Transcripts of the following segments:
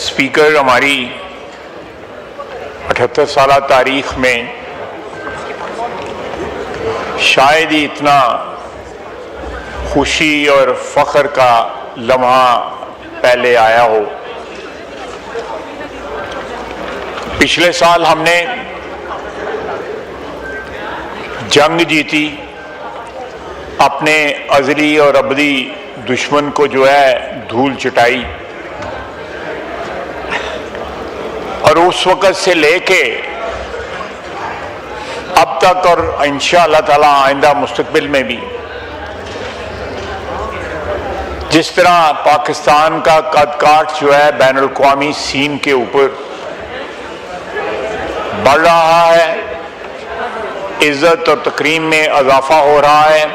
Speaker, हमारी 78 साल तारीख में शायद ही इतना खुशी और फख्र का लम्हा पहले आया हो। पिछले साल हमने जंग जीती, अपने अज़ली और अबदी दुश्मन को जो है धूल चटाई, और उस वक़्त से लेके अब तक और इंशाअल्लाह ताला आइंदा मुस्तकबिल में भी जिस तरह पाकिस्तान का कद-काठ जो है बैनुल अक़वामी सीन के ऊपर बढ़ रहा है, इज्जत और तकरीम में इजाफा हो रहा है,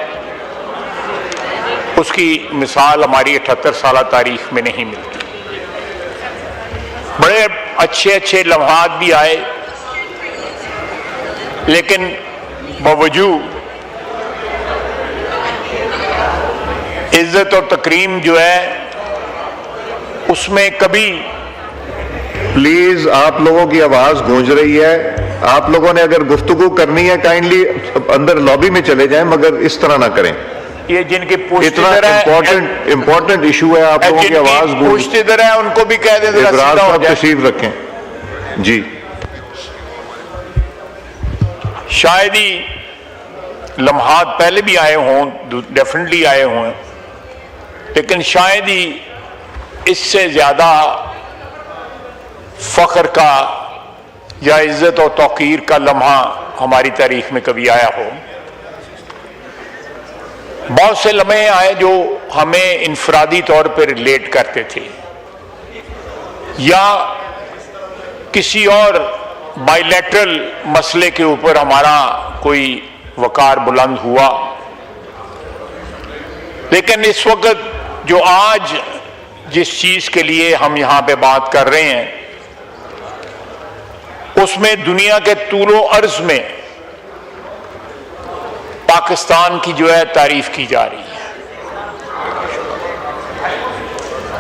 उसकी मिसाल हमारी 78 साल तारीख में नहीं मिलती। बड़े अच्छे अच्छे लम्हात भी आए, लेकिन बावजूद इज्जत और तकरीम जो है उसमें कभी। प्लीज आप लोगों की आवाज गूंज रही है, आप लोगों ने अगर गुफ्तगू करनी है काइंडली अंदर लॉबी में चले जाएं, मगर इस तरह ना करें। ये जिनके इतना इम्पोर्टेंट इशू है, आप लोगों की आवाज गूंज इधर है, उनको भी कह दें साहब तशरीफ रखें जी। शायद ही लम्हात पहले भी आए हों, डेफिनेटली आए हों, लेकिन शायद ही इससे ज्यादा फख्र का या इज्जत और तौकीर का लम्हा हमारी तारीख में कभी आया हो। बहुत से लम्हे आए जो हमें इनफरादी तौर पर रिलेट करते थे, या किसी और बायलैटरल मसले के ऊपर हमारा कोई वकार बुलंद हुआ। लेकिन इस वक्त जो आज जिस चीज के लिए हम यहां पे बात कर रहे हैं, उसमें दुनिया के तूलो अर्ज में पाकिस्तान की जो है तारीफ की जा रही है।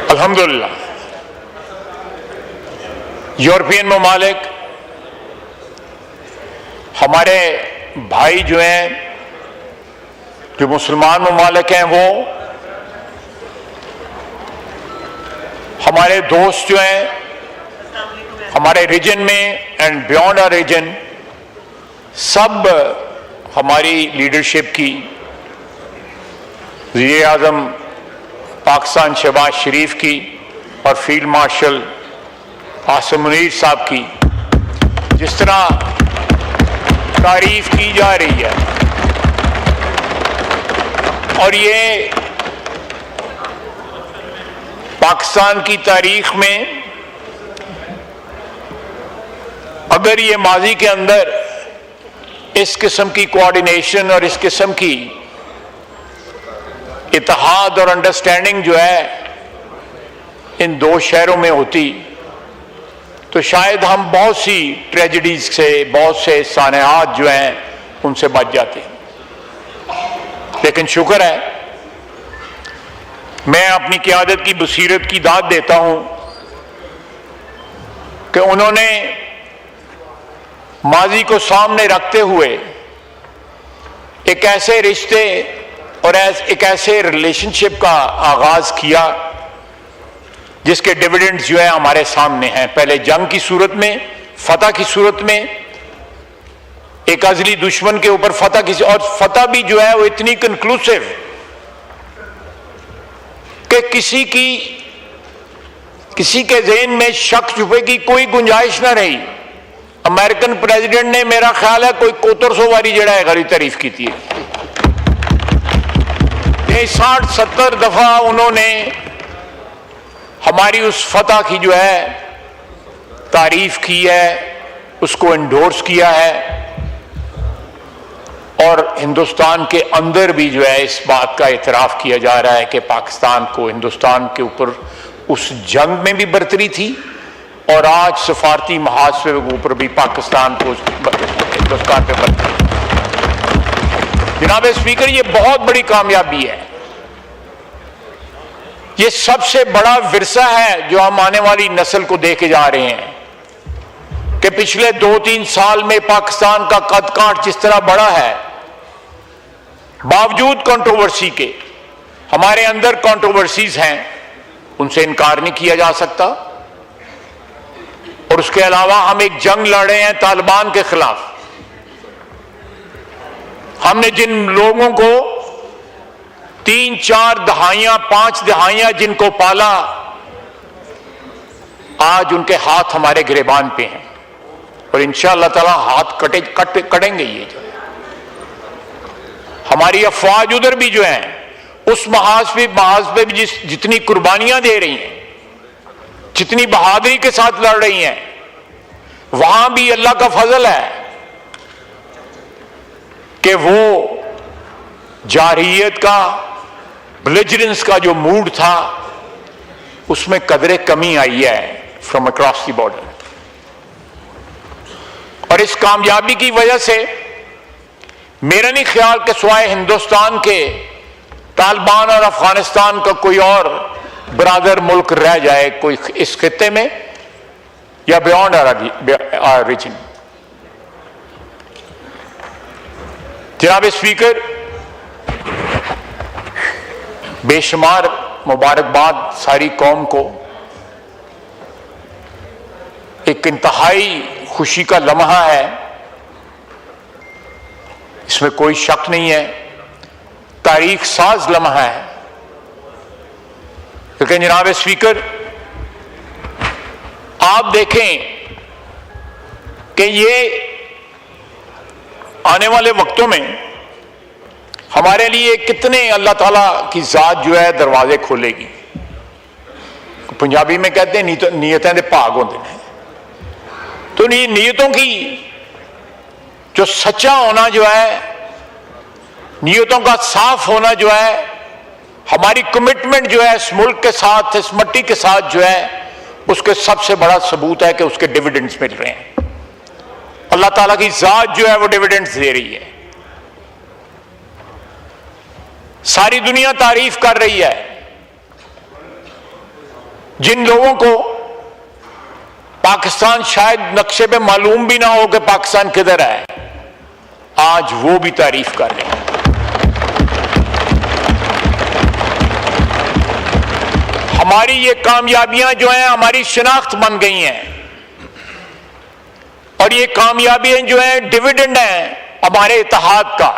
अल्हम्दुलिल्लाह, यूरोपियन ममालिक, हमारे भाई जो हैं, जो मुसलमान ममालिक हैं, वो हमारे दोस्त जो हैं हमारे रीजन में एंड बियॉन्ड आवर रीजन, सब हमारी लीडरशिप की, वज़ीर आज़म पाकिस्तान शहबाज शरीफ की और फील्ड मार्शल आसिम मुनीर साहब की जिस तरह तारीफ की जा रही है, और ये पाकिस्तान की तारीख में अगर ये माजी के अंदर इस किस्म की कोऑर्डिनेशन और इस किस्म की इत्तेहाद और अंडरस्टैंडिंग जो है इन दो शहरों में होती, तो शायद हम बहुत सी ट्रेजेडीज से, बहुत से सानेहात जो हैं उनसे बच जाते। लेकिन शुक्र है, मैं अपनी क़यादत की बसीरत की दाद देता हूं कि उन्होंने माजी को सामने रखते हुए एक ऐसे रिश्ते और एक ऐसे रिलेशनशिप का आगाज किया जिसके डिविडेंड्स जो है हमारे सामने हैं। पहले जंग की सूरत में, फतह की सूरत में, एक अज़ली दुश्मन के ऊपर फतह की, और फतह भी जो है वो इतनी कंक्लूसिव कि किसी के ज़हन में शक शुबे की कोई गुंजाइश ना रही। अमेरिकन प्रेसिडेंट ने, मेरा ख्याल है, कोई 7100 वारी जड़ा है गरी तारीफ की थी। 60-70 दफा उन्होंने हमारी उस फतह की जो है तारीफ की है, उसको एंडोर्स किया है, और हिंदुस्तान के अंदर भी जो है इस बात का इतराफ किया जा रहा है कि पाकिस्तान को हिंदुस्तान के ऊपर उस जंग में भी बरतरी थी, और आज सफारती महाज के ऊपर भी पाकिस्तान को हिंदुस्तान पे बरतरी। जनाब स्पीकर, ये बहुत बड़ी कामयाबी है ये सबसे बड़ा विरसा है जो हम आने वाली नस्ल को देके जा रहे हैं कि पिछले 2-3 साल में पाकिस्तान का कद काठ जिस तरह बढ़ा है, बावजूद कंट्रोवर्सी के, हमारे अंदर कंट्रोवर्सीज हैं, उनसे इनकार नहीं किया जा सकता। और उसके अलावा हम एक जंग लड़ रहे हैं तालिबान के खिलाफ। हमने जिन लोगों को 3-4 दहाइयां 5 दहाइयां जिनको पाला, आज उनके हाथ हमारे गिरेबान पे हैं और इंशाअल्लाह ताला हाथ कटेंगे। ये जो हमारी अफवाज उधर भी जो है उस महाज पे भी जितनी कुर्बानियां दे रही हैं, जितनी बहादुरी के साथ लड़ रही हैं, वहां भी अल्लाह का फजल है कि वो जारहियत का, बिलिजरेंस का जो मूड था उसमें कदरे कमी आई है फ्रॉम अक्रॉस द बॉर्डर। और इस कामयाबी की वजह से मेरा नहीं ख्याल कि सिवाय हिंदुस्तान के तालिबान और अफगानिस्तान का कोई और बरादर मुल्क रह जाए कोई इस खित्ते में या बियॉन्ड आवर रीजन। जनाब स्पीकर, बेशुमार मुबारकबाद सारी कौम को। एक इंतहाई खुशी का लम्हा है, इसमें कोई शक नहीं है, तारीख साज लम्हा है। लेकिन जनाब स्पीकर, आप देखें कि ये आने वाले वक्तों में हमारे लिए कितने अल्लाह ताला की जात जो है दरवाजे खोलेगी। पंजाबी में कहते हैं नीयतें दे भाग होते हैं। तो नीयतों की जो सच्चा होना जो है, नीयतों का साफ होना जो है, हमारी कमिटमेंट जो है इस मुल्क के साथ, इस मट्टी के साथ जो है, उसके सबसे बड़ा सबूत है कि उसके डिविडेंड्स मिल रहे हैं। अल्लाह ताला की जात जो है वो डिविडेंड्स दे रही है। सारी दुनिया तारीफ कर रही है। जिन लोगों को पाकिस्तान शायद नक्शे पे मालूम भी ना हो कि पाकिस्तान किधर है, आज वो भी तारीफ कर रहे हैं। हमारी ये कामयाबियां जो हैं हमारी शिनाख्त बन गई हैं और ये कामयाबियां जो हैं डिविडेंड हैं हमारे इत्तेहाद का,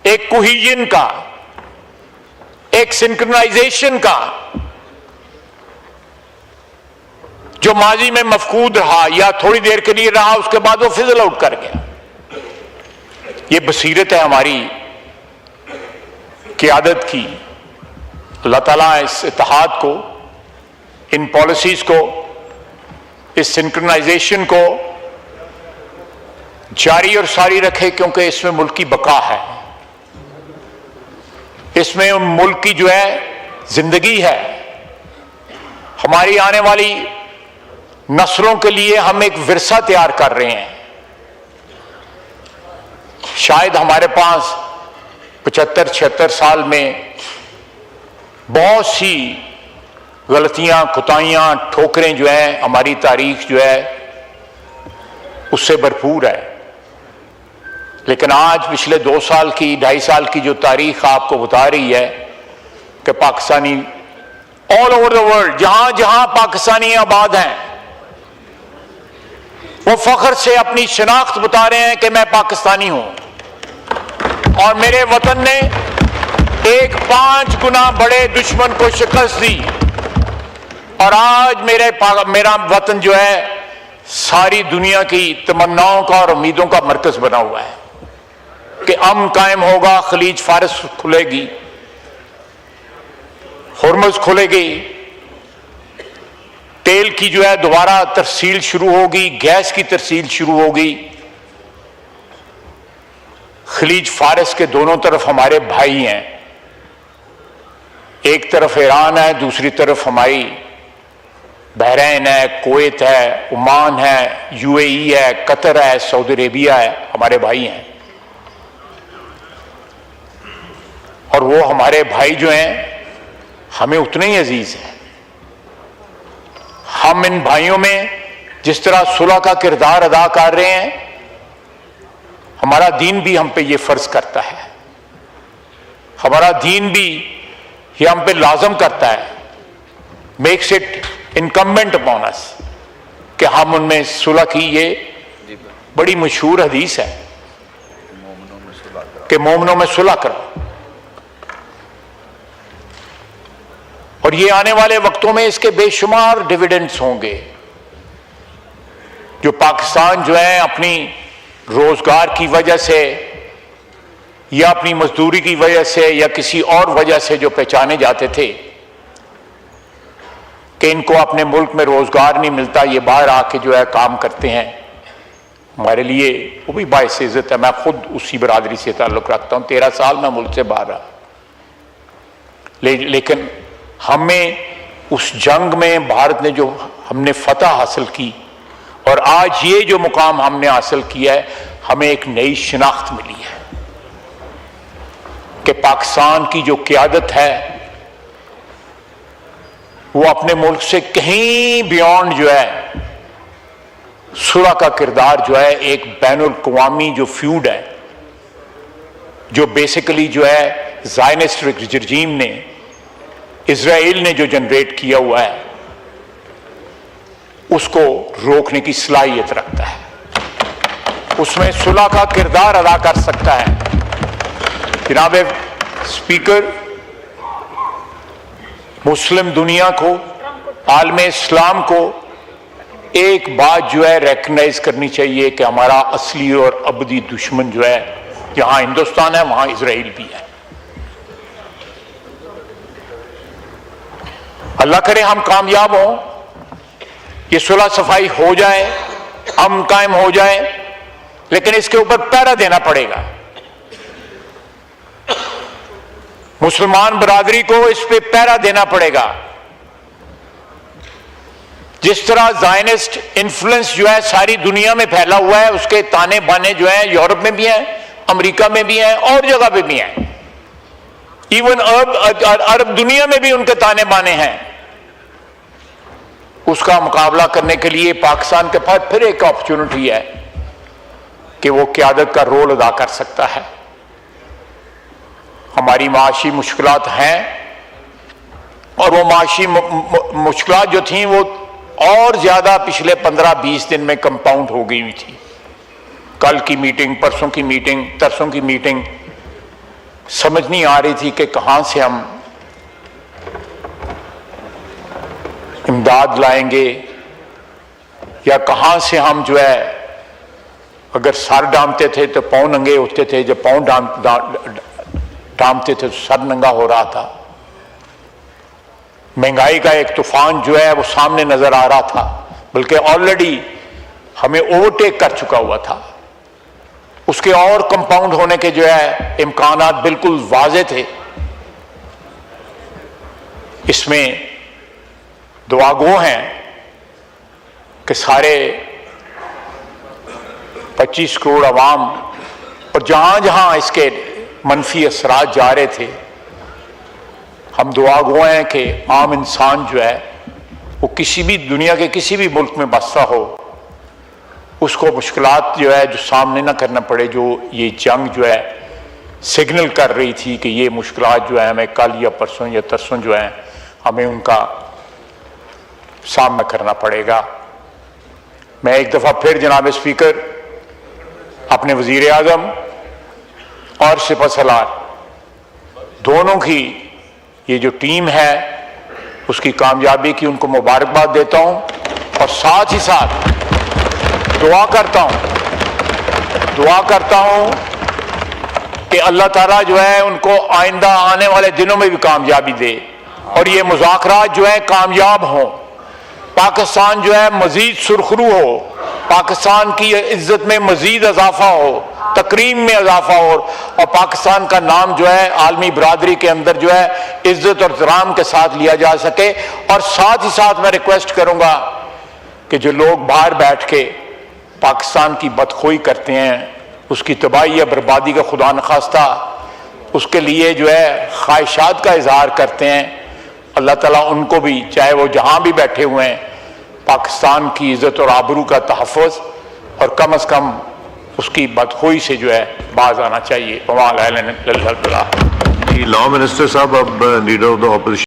एक कोहिजन का, एक सिंक्रोनाइजेशन का, जो माजी में मफकूद रहा या थोड़ी देर के लिए रहा, उसके बाद वो फिजल आउट कर गया। ये बसीरत है हमारी क़ियादत की। अल्लाह ताला इस इत्तेहाद को, इन पॉलिसीज को, इस सिंक्रोनाइजेशन को जारी और सारी रखे, क्योंकि इसमें मुल्क की बका है, इसमें मुल्क की जो है जिंदगी है। हमारी आने वाली नस्लों के लिए हम एक विरसा तैयार कर रहे हैं। शायद हमारे पास 75-76 साल में बहुत सी गलतियां, खुताइयां, ठोकरें जो हैं, हमारी तारीख जो है उससे भरपूर है। लेकिन आज पिछले 2 साल की, 2.5 साल की जो तारीख आपको बता रही है कि Pakistani all over the world, जहां जहां पाकिस्तानी आबाद हैं, वो फख्र से अपनी शनाख्त बता रहे हैं कि मैं पाकिस्तानी हूं और मेरे वतन ने एक 5 गुना बड़े दुश्मन को शिकस्त दी। और आज मेरा वतन जो है सारी दुनिया की तमन्नाओं का और उम्मीदों का मरकज बना हुआ है कि अमन कायम होगा, खलीज फारस खुलेगी, हुर्मुज़ खुलेगी, तेल की जो है दोबारा तरसील शुरू होगी, गैस की तरसील शुरू होगी। खलीज फारस के दोनों तरफ हमारे भाई हैं, एक तरफ ईरान है, दूसरी तरफ हमारी बहरीन है, कुवैत है, ओमान है, यूएई है, कतर है, सऊदी अरेबिया है, हमारे भाई हैं। और वो हमारे भाई जो हैं हमें उतने ही अजीज हैं। हम इन भाइयों में जिस तरह सुलह का किरदार अदा कर रहे हैं, हमारा दीन भी हम पे ये फर्ज करता है, हमारा दीन भी ये हम पे लाजम करता है, makes it incumbent upon us कि हम उनमें सुलह की। ये बड़ी मशहूर हदीस है कि मोमिनों में सुलह करो। और ये आने वाले वक्तों में इसके बेशुमार डिविडेंड्स होंगे। जो पाकिस्तान जो है अपनी रोजगार की वजह से या अपनी मजदूरी की वजह से या किसी और वजह से जो पहचाने जाते थे कि इनको अपने मुल्क में रोजगार नहीं मिलता, ये बाहर आके जो है काम करते हैं, हमारे लिए वो भी बाइस इज्जत है। मैं खुद उसी बरादरी से ताल्लुक रखता हूं, 13 साल मैं मुल्क से बाहर रहा, लेकिन हमें उस जंग में भारत ने जो हमने फतह हासिल की और आज ये जो मुकाम हमने हासिल किया है, हमें एक नई शिनाख्त मिली है कि पाकिस्तान की जो क़यादत है वो अपने मुल्क से कहीं बियॉन्ड जो है सुलह का किरदार जो है एक बैनुल अक़वामी जो फ्यूड है, जो बेसिकली जो है ज़ायनिस्ट रजीम ने, इजराइल ने जो जनरेट किया हुआ है, उसको रोकने की सलाहियत रखता है, उसमें सुलह का किरदार अदा कर सकता है। जनाब स्पीकर, मुस्लिम दुनिया को, आलम इस्लाम को एक बात जो है रिकग्नाइज करनी चाहिए कि हमारा असली और अबदी दुश्मन जो है, जहां हिंदुस्तान है वहां इजराइल भी है। अल्लाह करे हम कामयाब हों, ये सुलह सफाई हो जाए, अमन कायम हो जाए, लेकिन इसके ऊपर पहरा देना पड़ेगा। मुसलमान बरादरी को इस पे पहरा देना पड़ेगा। जिस तरह ज़ायनिस्ट इन्फ्लुएंस जो है सारी दुनिया में फैला हुआ है, उसके ताने बाने जो है यूरोप में भी हैं, अमेरिका में भी हैं और जगह पे भी हैं, इवन अरब दुनिया में भी उनके ताने बाने हैं। उसका मुकाबला करने के लिए पाकिस्तान के पास फिर एक अपॉर्चुनिटी है कि वो क़यादत का रोल अदा कर सकता है। हमारी माशी मुश्किलात हैं और वो माशी मुश्किलात जो थी वो और ज्यादा पिछले 15-20 दिन में कंपाउंड हो गई हुई थी। कल की मीटिंग, परसों की मीटिंग, तरसों की मीटिंग, समझ नहीं आ रही थी कि कहां से हम इमदाद लाएंगे या कहां से हम जो है, अगर सर डामते थे तो पांव नंगे होते थे, जब पांव डामते थे तो सर नंगा हो रहा था। महंगाई का एक तूफान जो है वो सामने नजर आ रहा था, बल्कि ऑलरेडी हमें ओवरटेक कर चुका हुआ था। उसके और कंपाउंड होने के जो है इम्कानात बिल्कुल वाज़े थे। इसमें दुआगो हैं कि सारे 25 करोड़ अवाम और जहां जहां इसके मनफी असरात जा रहे थे, हम दुआगो हैं कि आम इंसान जो है वो किसी भी दुनिया के किसी भी मुल्क में बसता हो, उसको मुश्किलात जो है जो सामने ना करना पड़े, जो ये जंग जो है सिग्नल कर रही थी कि ये मुश्किलात जो है हमें कल या परसों या तरसों जो है हमें उनका सामना करना पड़ेगा। मैं एक दफ़ा फिर जनाब स्पीकर अपने वज़ीर आज़म और सिपह सलार दोनों की ये जो टीम है उसकी कामयाबी की उनको मुबारकबाद देता हूं और साथ ही साथ दुआ करता हूं कि अल्लाह ताला जो है उनको आइंदा आने वाले दिनों में भी कामयाबी दे और ये मुज़ाकरात जो है कामयाब हों, पाकिस्तान जो है मजीद सुरखरू हो, पाकिस्तान की इज्जत में मजीद इजाफा हो, तकरीम में इजाफा हो और पाकिस्तान का नाम जो है आलमी बरादरी के अंदर जो है इज्जत और इहतराम के साथ लिया जा सके। और साथ ही साथ मैं रिक्वेस्ट करूंगा कि जो लोग बाहर बैठ के पाकिस्तान की बदखोई करते हैं, उसकी तबाही या बर्बादी का खुदा न खास्ता उसके लिए जो है ख्वाहिशात का इजहार करते हैं, अल्लाह ताला उनको भी, चाहे वो जहां भी बैठे हुए हैं, पाकिस्तान की इज्जत और आबरू का तहफ़्फ़ुज़ और कम से कम उसकी बदखोई से जो है बाज आना चाहिए। लॉ मिनिस्टर साहब अब लीडर ऑफ द ऑपोजिशन